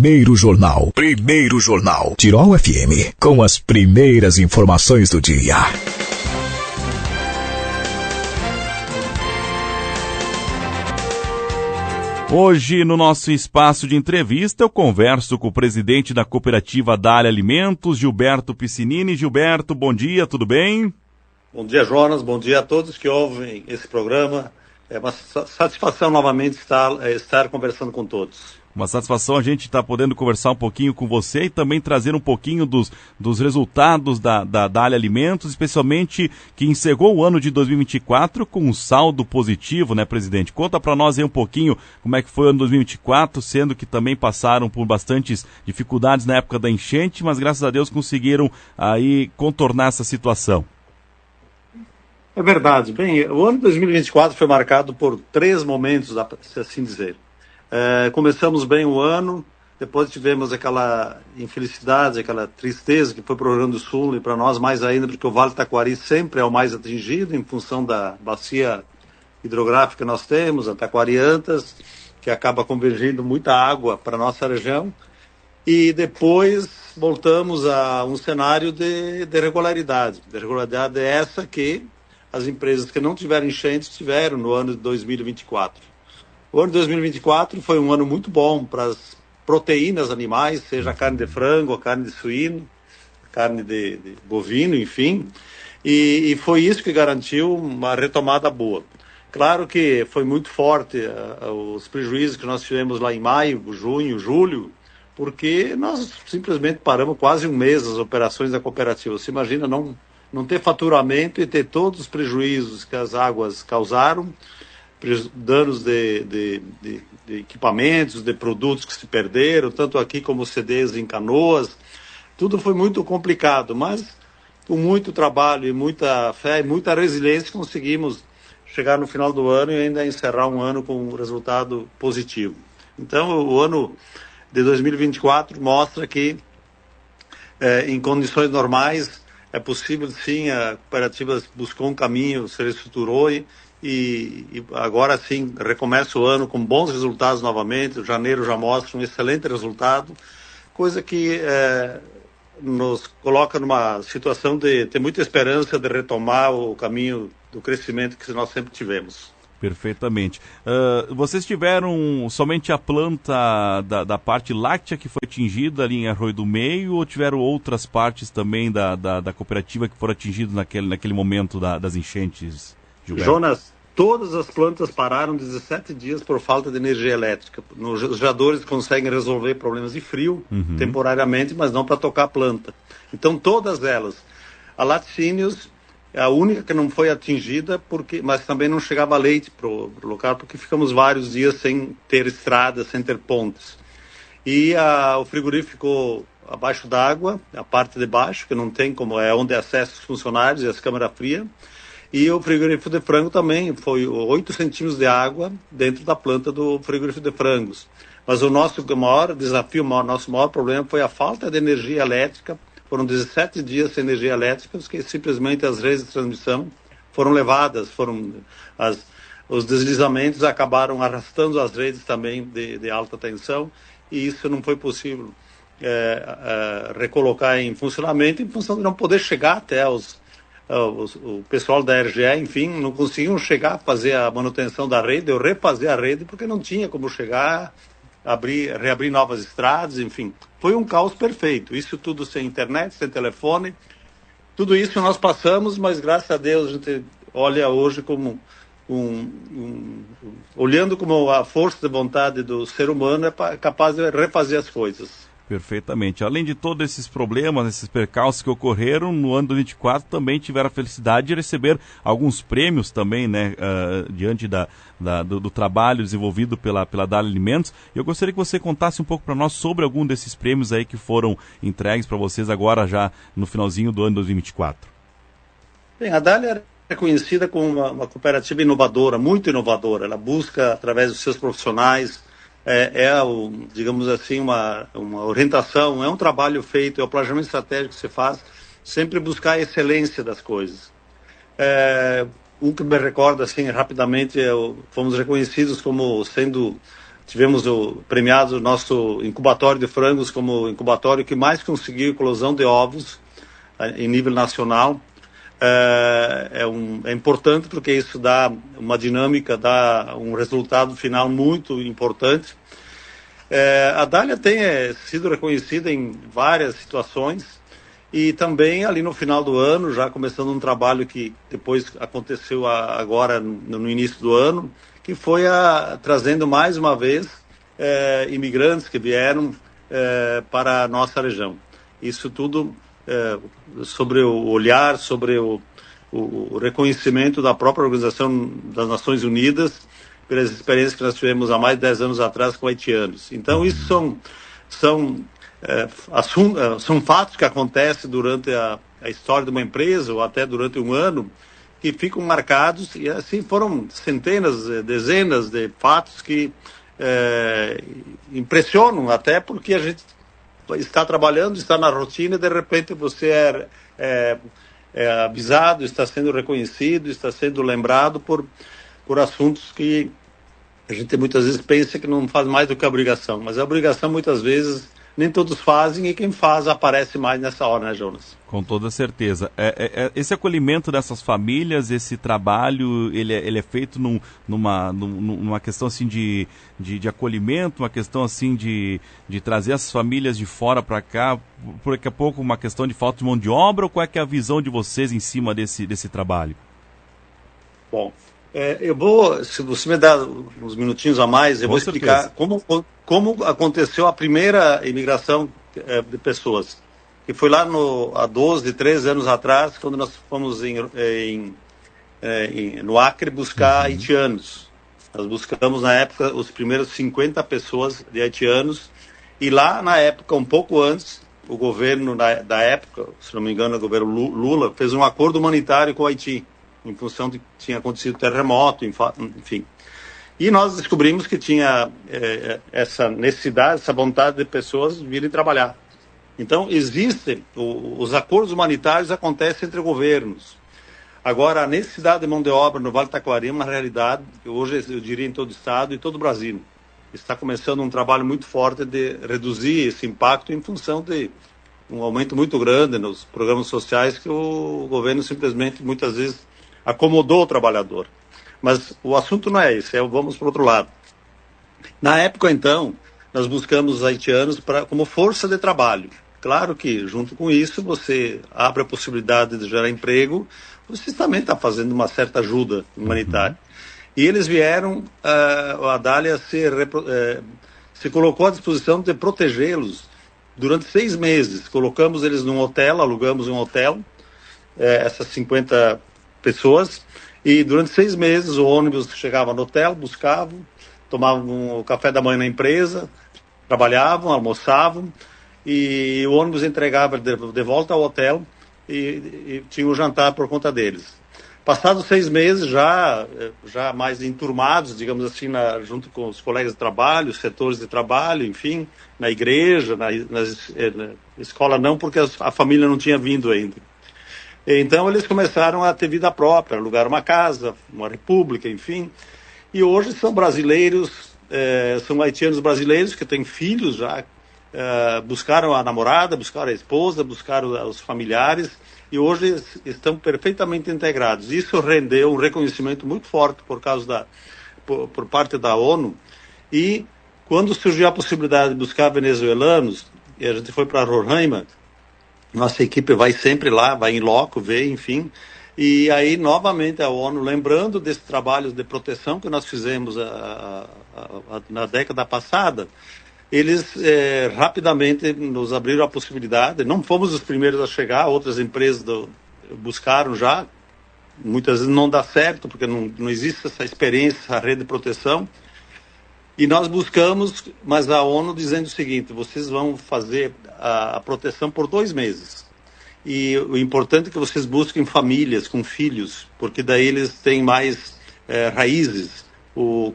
Primeiro Jornal. Primeiro Jornal. Tirol FM. Com as primeiras informações do dia. Hoje, no nosso espaço de entrevista, eu converso com o presidente da cooperativa Dália Alimentos, Gilberto Piscinini. Gilberto, bom dia, tudo bem? Bom dia, Jonas. Bom dia a todos que ouvem esse programa. É uma satisfação novamente estar conversando com todos. Uma satisfação a gente estar podendo conversar um pouquinho com você e também trazer um pouquinho dos resultados da Dália Alimentos, especialmente que encerrou o ano de 2024 com um saldo positivo, né, presidente? Conta para nós aí um pouquinho como é que foi o ano 2024, sendo que também passaram por bastantes dificuldades na época da enchente, mas graças a Deus conseguiram aí contornar essa situação. É verdade. Bem, o ano de 2024 foi marcado por 3 momentos, dá para assim dizer. Começamos bem o ano, depois tivemos aquela infelicidade, aquela tristeza que foi para o Rio Grande do Sul e para nós mais ainda, porque o Vale do Taquari sempre é o mais atingido em função da bacia hidrográfica que nós temos, a Taquari-Antas, que acaba convergindo muita água para a nossa região. E depois voltamos a um cenário de irregularidade. De irregularidade é essa que as empresas que não tiveram enchentes tiveram no ano de 2024. O ano de 2024 foi um ano muito bom para as proteínas animais, seja a carne de frango, a carne de suíno, a carne de bovino, enfim. E foi isso que garantiu uma retomada boa. Claro que foi muito forte os prejuízos que nós tivemos lá em maio, junho, julho, porque nós simplesmente paramos quase um mês as operações da cooperativa. Você imagina não ter faturamento e ter todos os prejuízos que as águas causaram, danos de equipamentos, de produtos que se perderam, tanto aqui como CDs em Canoas. Tudo foi muito complicado, mas com muito trabalho e muita fé e muita resiliência conseguimos chegar no final do ano e ainda encerrar um ano com um resultado positivo. Então, o ano de 2024 mostra que em condições normais é possível sim, a cooperativa buscou um caminho, se reestruturou e agora sim recomeça o ano com bons resultados novamente. O janeiro já mostra um excelente resultado, coisa que nos coloca numa situação de ter muita esperança de retomar o caminho do crescimento que nós sempre tivemos. Perfeitamente. Vocês tiveram somente a planta da parte láctea que foi atingida ali em Arroio do Meio, ou tiveram outras partes também da cooperativa que foram atingidas naquele momento das enchentes, Gilberto? Jonas, todas as plantas pararam 17 dias por falta de energia elétrica. Os geradores conseguem resolver problemas de frio temporariamente, mas não para tocar a planta. Então todas elas, a Laticínios é a única que não foi atingida, mas também não chegava leite para o local, porque ficamos vários dias sem ter estradas, sem ter pontes. E o frigorífico ficou abaixo d'água, a parte de baixo, que não tem como, é onde acessa os funcionários e as câmaras frias. E o frigorífico de frango também foi 8 centímetros de água dentro da planta do frigorífico de frangos. Mas o nosso maior desafio, nosso maior problema foi a falta de energia elétrica. Foram 17 dias sem energia elétrica, porque simplesmente as redes de transmissão foram levadas, os deslizamentos acabaram arrastando as redes também de alta tensão, e isso não foi possível recolocar em funcionamento, em função de não poder chegar até o pessoal da RGE, enfim, não conseguiam chegar a fazer a manutenção da rede, ou refazer a rede, porque não tinha como chegar, reabrir novas estradas, enfim. Foi um caos perfeito, isso tudo sem internet, sem telefone, tudo isso nós passamos, mas graças a Deus a gente olha hoje como olhando como a força de vontade do ser humano é capaz de refazer as coisas. Perfeitamente. Além de todos esses problemas, esses percalços que ocorreram, no ano de 2024 também tiveram a felicidade de receber alguns prêmios também, né, diante do trabalho desenvolvido pela Dália Alimentos. Eu gostaria que você contasse um pouco para nós sobre algum desses prêmios aí que foram entregues para vocês agora já no finalzinho do ano de 2024. Bem, a Dália é conhecida como uma cooperativa inovadora, muito inovadora. Ela busca, através dos seus profissionais, digamos assim, uma orientação, é um trabalho feito, é o planejamento estratégico que se faz, sempre buscar a excelência das coisas. Um que me recorda, assim, rapidamente, fomos reconhecidos como tivemos premiado o nosso incubatório de frangos como o incubatório que mais conseguiu eclosão de ovos em nível nacional. É importante porque isso dá uma dinâmica, dá um resultado final muito importante. A Dália tem sido reconhecida em várias situações e também ali no final do ano, já começando um trabalho que depois aconteceu agora no início do ano, que foi trazendo mais uma vez imigrantes que vieram para a nossa região. Isso tudo sobre o olhar, sobre o reconhecimento da própria Organização das Nações Unidas pelas experiências que nós tivemos há mais de 10 anos atrás com haitianos. Então, isso são fatos que acontecem durante a história de uma empresa ou até durante um ano que ficam marcados, e assim foram centenas, dezenas de fatos que impressionam, até porque a gente está trabalhando, está na rotina e de repente você é avisado, está sendo reconhecido, está sendo lembrado por assuntos que a gente muitas vezes pensa que não faz mais do que a obrigação, mas a obrigação muitas vezes nem todos fazem e quem faz aparece mais nessa hora, né, Jonas? Com toda certeza. Esse acolhimento dessas famílias, esse trabalho, ele é feito numa questão assim de acolhimento, uma questão assim de trazer as famílias de fora para cá, por daqui a pouco uma questão de falta de mão de obra, ou qual é que é a visão de vocês em cima desse trabalho? Bom, eu vou, se você me dá uns minutinhos a mais, eu vou explicar como aconteceu a primeira imigração de pessoas, que foi lá há 12, 13 anos atrás, quando nós fomos no Acre buscar haitianos. Nós buscamos, na época, os primeiros 50 pessoas de haitianos, e lá, na época, um pouco antes, o governo da época, se não me engano, o governo Lula, fez um acordo humanitário com o Haiti, em função de que tinha acontecido terremoto, enfim. E nós descobrimos que tinha essa necessidade, essa vontade de pessoas virem trabalhar. Então, os acordos humanitários acontecem entre governos. Agora, a necessidade de mão de obra no Vale do Taquari é uma realidade, que hoje eu diria em todo o estado e todo o Brasil. Está começando um trabalho muito forte de reduzir esse impacto em função de um aumento muito grande nos programas sociais que o governo simplesmente, muitas vezes, acomodou o trabalhador. Mas o assunto não é esse, vamos para o outro lado. Na época, então, nós buscamos os haitianos como força de trabalho. Claro que, junto com isso, você abre a possibilidade de gerar emprego, você também está fazendo uma certa ajuda humanitária. E eles vieram, a Dália se colocou à disposição de protegê-los durante 6 meses. Colocamos eles num hotel, alugamos um hotel, essas 50 pessoas, e durante 6 meses o ônibus chegava no hotel, buscavam, tomavam o café da manhã na empresa, trabalhavam, almoçavam, e o ônibus entregava de volta ao hotel e tinha o jantar por conta deles. Passados 6 meses, já mais enturmados, digamos assim, junto com os colegas de trabalho, setores de trabalho, enfim, na igreja, na escola não, porque a família não tinha vindo ainda. Então eles começaram a ter vida própria, alugaram uma casa, uma república, enfim. E hoje são brasileiros, são haitianos brasileiros que têm filhos já, buscaram a namorada, buscaram a esposa, buscaram os familiares e hoje estão perfeitamente integrados. Isso rendeu um reconhecimento muito forte por parte da ONU. E quando surgiu a possibilidade de buscar venezuelanos, e a gente foi para Roraima, nossa equipe vai sempre lá, vai em loco, vê, enfim. E aí, novamente, a ONU, lembrando desses trabalhos de proteção que nós fizemos na década passada, eles rapidamente nos abriram a possibilidade. Não fomos os primeiros a chegar, outras empresas buscaram já. Muitas vezes não dá certo, porque não existe essa experiência, essa rede de proteção. E nós buscamos, mas a ONU dizendo o seguinte: vocês vão fazer a proteção por 2 meses. E o importante é que vocês busquem famílias com filhos, porque daí eles têm mais raízes.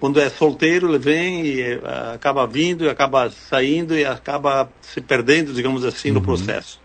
Quando é solteiro, ele vem e acaba vindo, e acaba saindo e acaba se perdendo, digamos assim, no processo.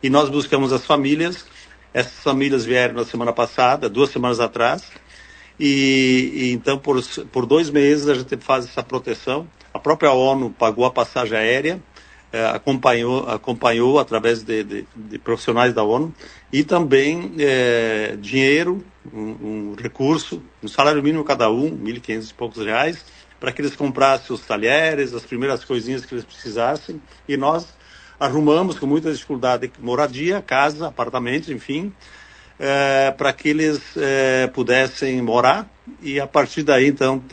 E nós buscamos as famílias. Essas famílias vieram na semana passada, 2 semanas atrás. E então, por 2 meses, a gente faz essa proteção. A própria ONU pagou a passagem aérea, acompanhou através de profissionais da ONU, e também dinheiro, um recurso, um salário mínimo cada um, R$1.500 e poucos, para que eles comprassem os talheres, as primeiras coisinhas que eles precisassem, e nós arrumamos com muita dificuldade moradia, casa, apartamentos, enfim, para que eles pudessem morar, e a partir daí, então,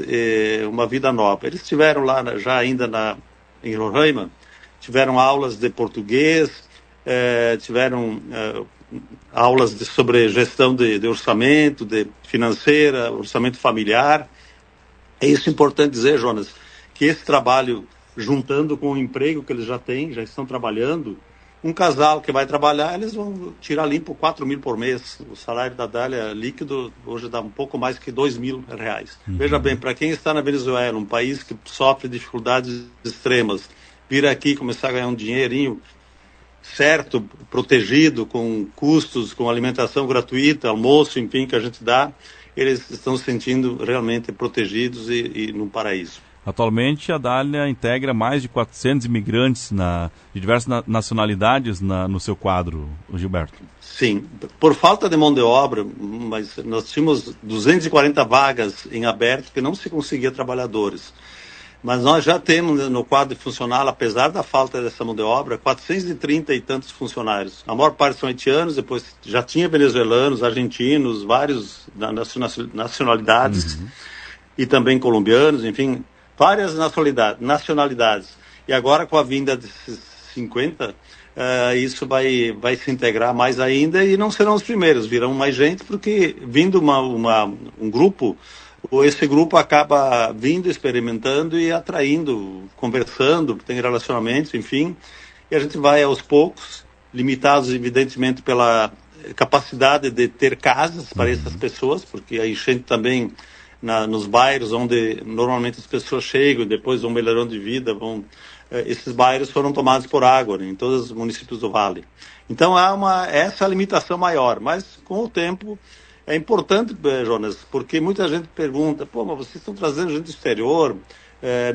uma vida nova. Eles tiveram lá, já ainda em Roraima, tiveram aulas de português, tiveram aulas sobre gestão de orçamento, de financeira, orçamento familiar. É isso importante dizer, Jonas, que esse trabalho, juntando com o emprego que eles já têm, já estão trabalhando, um casal que vai trabalhar, eles vão tirar limpo 4 mil por mês. O salário da Dália líquido hoje dá um pouco mais que R$2.000. Veja bem, para quem está na Venezuela, um país que sofre dificuldades extremas, vir aqui e começar a ganhar um dinheirinho certo, protegido, com custos, com alimentação gratuita, almoço, enfim, que a gente dá, eles estão se sentindo realmente protegidos e num paraíso. Atualmente, a Dália integra mais de 400 imigrantes de diversas nacionalidades no seu quadro, Gilberto. Sim, por falta de mão de obra, mas nós tínhamos 240 vagas em aberto que não se conseguia trabalhadores. Mas nós já temos no quadro funcional, apesar da falta dessa mão de obra, 430 e tantos funcionários. A maior parte são haitianos, depois já tinha venezuelanos, argentinos, vários nacionalidades, e também colombianos, enfim, várias nacionalidades. E agora, com a vinda desses 50, isso vai se integrar mais ainda, e não serão os primeiros, virão mais gente, porque vindo um grupo, esse grupo acaba vindo, experimentando e atraindo, conversando, tem relacionamentos, enfim, e a gente vai aos poucos, limitados evidentemente pela capacidade de ter casas para essas pessoas, porque a enchente também nos bairros onde normalmente as pessoas chegam e depois vão melhorando de vida, esses bairros foram tomados por água, né, em todos os municípios do Vale. Então há essa limitação maior, mas com o tempo é importante, Jonas, porque muita gente pergunta, mas vocês estão trazendo gente do exterior,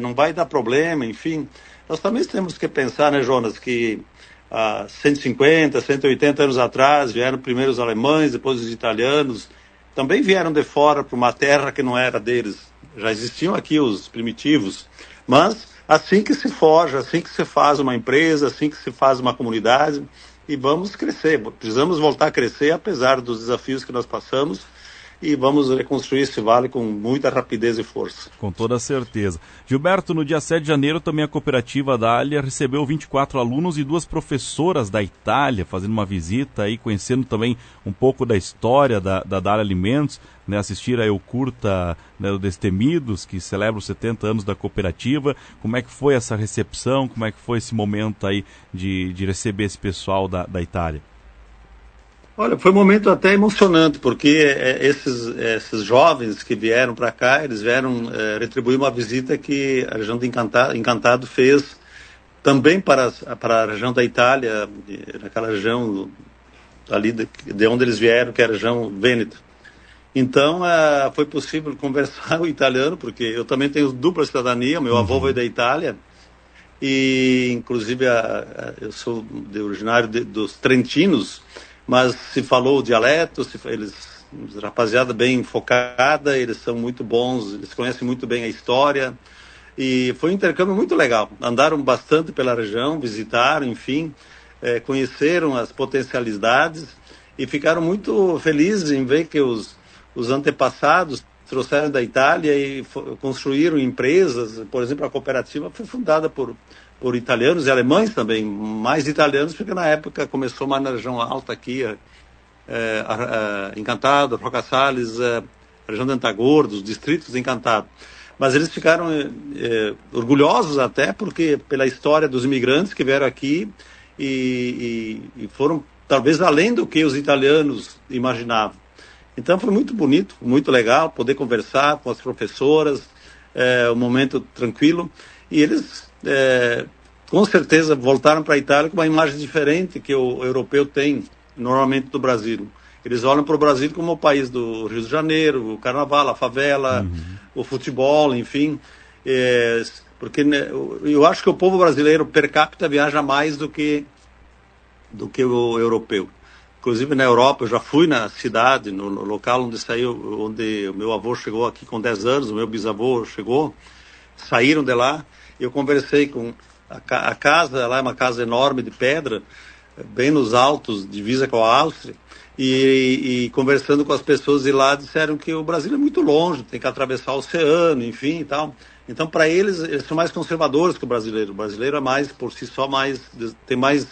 não vai dar problema, enfim. Nós também temos que pensar, né, Jonas, que há 150, 180 anos atrás vieram primeiro os alemães, depois os italianos, também vieram de fora para uma terra que não era deles. Já existiam aqui os primitivos, mas assim que se forja, assim que se faz uma empresa, assim que se faz uma comunidade, e vamos crescer, precisamos voltar a crescer apesar dos desafios que nós passamos, e vamos reconstruir esse vale com muita rapidez e força. Com toda certeza. Gilberto, no dia 7 de janeiro também a cooperativa Dália recebeu 24 alunos e 2 professoras da Itália, fazendo uma visita aí, conhecendo também um pouco da história da Dália Alimentos, né, assistir aí o curta, né, o Destemidos, que celebra os 70 anos da cooperativa. Como é que foi essa recepção, como é que foi esse momento aí de receber esse pessoal da Itália? Olha, foi um momento até emocionante, porque esses jovens que vieram para cá, eles vieram retribuir uma visita que a região de Encantado fez também para a região da Itália, naquela região ali de onde eles vieram, que é a região Vêneto. Então, foi possível conversar o italiano, porque eu também tenho dupla cidadania, meu avô veio da Itália, e inclusive eu sou originário dos Trentinos, mas se falou o dialeto, rapaziada bem focada, eles são muito bons, eles conhecem muito bem a história, e foi um intercâmbio muito legal. Andaram bastante pela região, visitaram, enfim, conheceram as potencialidades e ficaram muito felizes em ver que os antepassados trouxeram da Itália e construíram empresas. Por exemplo, a cooperativa foi fundada por italianos e alemães também, mais italianos, porque na época começou mais na região alta aqui, Encantado, Roca Salles, a região de Antagordo, os distritos de Encantado. Mas eles ficaram orgulhosos até, porque pela história dos imigrantes que vieram aqui e foram talvez além do que os italianos imaginavam. Então foi muito bonito, muito legal poder conversar com as professoras, um momento tranquilo, e eles com certeza voltaram para a Itália com uma imagem diferente que o europeu tem normalmente do Brasil. Eles olham para o Brasil como o país do Rio de Janeiro, o carnaval, a favela, o futebol, enfim. Porque né, eu acho que o povo brasileiro per capita viaja mais do que o europeu. Inclusive na Europa, eu já fui na cidade, no local onde saiu, onde o meu avô chegou aqui com 10 anos, o meu bisavô chegou, saíram de lá, eu conversei com a casa, lá é uma casa enorme de pedra, bem nos altos, divisa com a Áustria, e conversando com as pessoas de lá, disseram que o Brasil é muito longe, tem que atravessar o oceano, enfim e tal. Então, para eles são mais conservadores que o brasileiro. O brasileiro é mais, por si só, tem mais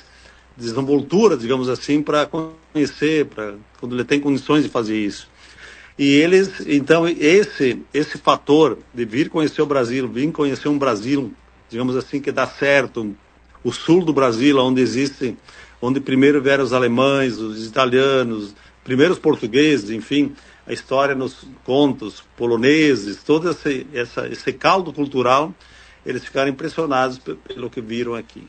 desenvoltura, digamos assim, para conhecer, quando ele tem condições de fazer isso. E eles, então, esse fator de vir conhecer o Brasil, vir conhecer um Brasil, digamos assim, que dá certo, o sul do Brasil, onde primeiro vieram os alemães, os italianos, primeiro os portugueses, enfim, a história nos contos, poloneses, todo esse caldo cultural, eles ficaram impressionados pelo que viram aqui.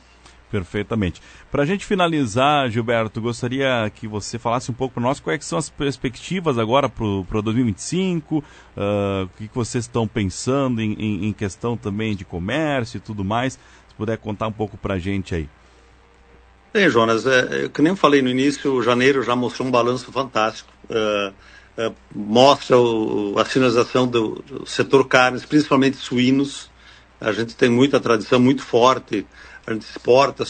Perfeitamente. Para a gente finalizar, Gilberto, gostaria que você falasse um pouco para nós quais são as perspectivas agora para 2025, o que vocês estão pensando em questão também de comércio e tudo mais. Se puder contar um pouco para a gente aí. Bem, Jonas, que nem eu falei no início, janeiro já mostrou um balanço fantástico. Mostra a sinalização do setor carnes, principalmente suínos. A gente tem muita tradição, muito forte. A gente exporta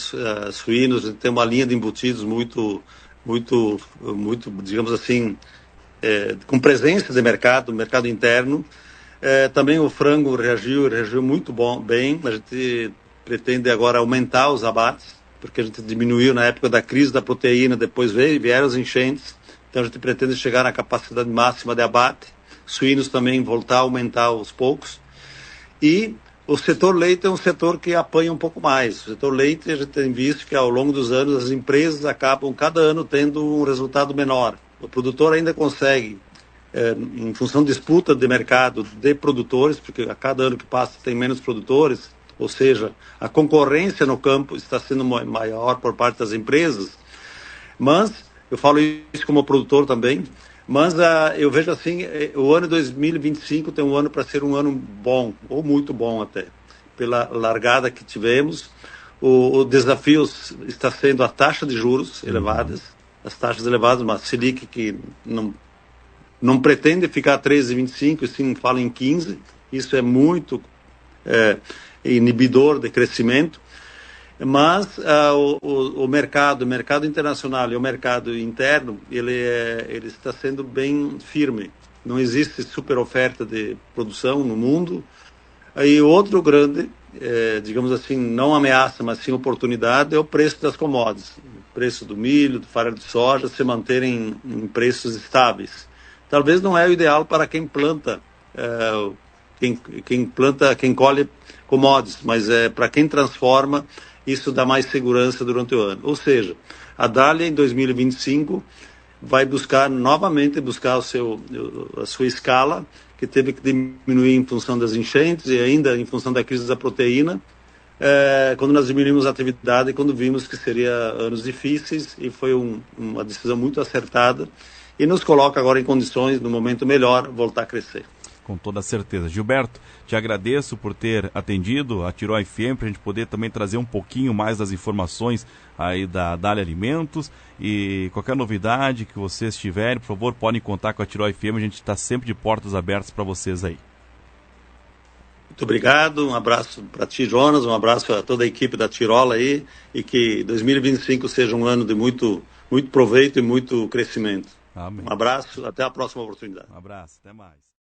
suínos, a gente tem uma linha de embutidos muito, digamos assim, com presença de mercado interno. Também o frango reagiu muito bem. A gente pretende agora aumentar os abates, porque a gente diminuiu na época da crise da proteína, depois vieram as enchentes. Então a gente pretende chegar na capacidade máxima de abate. Suínos também voltar a aumentar aos poucos. E o setor leite é um setor que apanha um pouco mais. O setor leite, a gente tem visto que ao longo dos anos as empresas acabam cada ano tendo um resultado menor. O produtor ainda consegue, em função de disputa de mercado de produtores, porque a cada ano que passa tem menos produtores, ou seja, a concorrência no campo está sendo maior por parte das empresas. Mas, eu falo isso como produtor também, mas eu vejo assim, o ano 2025 tem um ano para ser um ano bom, ou muito bom até, pela largada que tivemos. O desafio está sendo a taxa de juros elevadas, as taxas elevadas, uma Selic que não pretende ficar 13,25, e sim fala em 15, isso é muito inibidor de crescimento. Mas o mercado internacional e o mercado interno, ele está sendo bem firme. Não existe super oferta de produção no mundo. E outro grande, digamos assim, não ameaça, mas sim oportunidade, é o preço das commodities. O preço do milho, do farelo de soja, se manterem em preços estáveis. Talvez não é o ideal para quem planta, quem colhe commodities, mas para quem transforma, isso dá mais segurança durante o ano. Ou seja, a Dália em 2025 vai novamente buscar a sua escala, que teve que diminuir em função das enchentes e ainda em função da crise da proteína, quando nós diminuímos a atividade e quando vimos que seria anos difíceis, e foi uma decisão muito acertada e nos coloca agora em condições, no momento melhor, voltar a crescer. Com toda certeza. Gilberto, te agradeço por ter atendido a Tirol FM, para a gente poder também trazer um pouquinho mais das informações aí da Dália Alimentos, e qualquer novidade que vocês tiverem, por favor, podem contar com a Tirol FM, a gente está sempre de portas abertas para vocês aí. Muito obrigado, um abraço para ti, Jonas, um abraço a toda a equipe da Tirol aí, e que 2025 seja um ano de muito, muito proveito e muito crescimento. Amém. Um abraço, até a próxima oportunidade. Um abraço, até mais.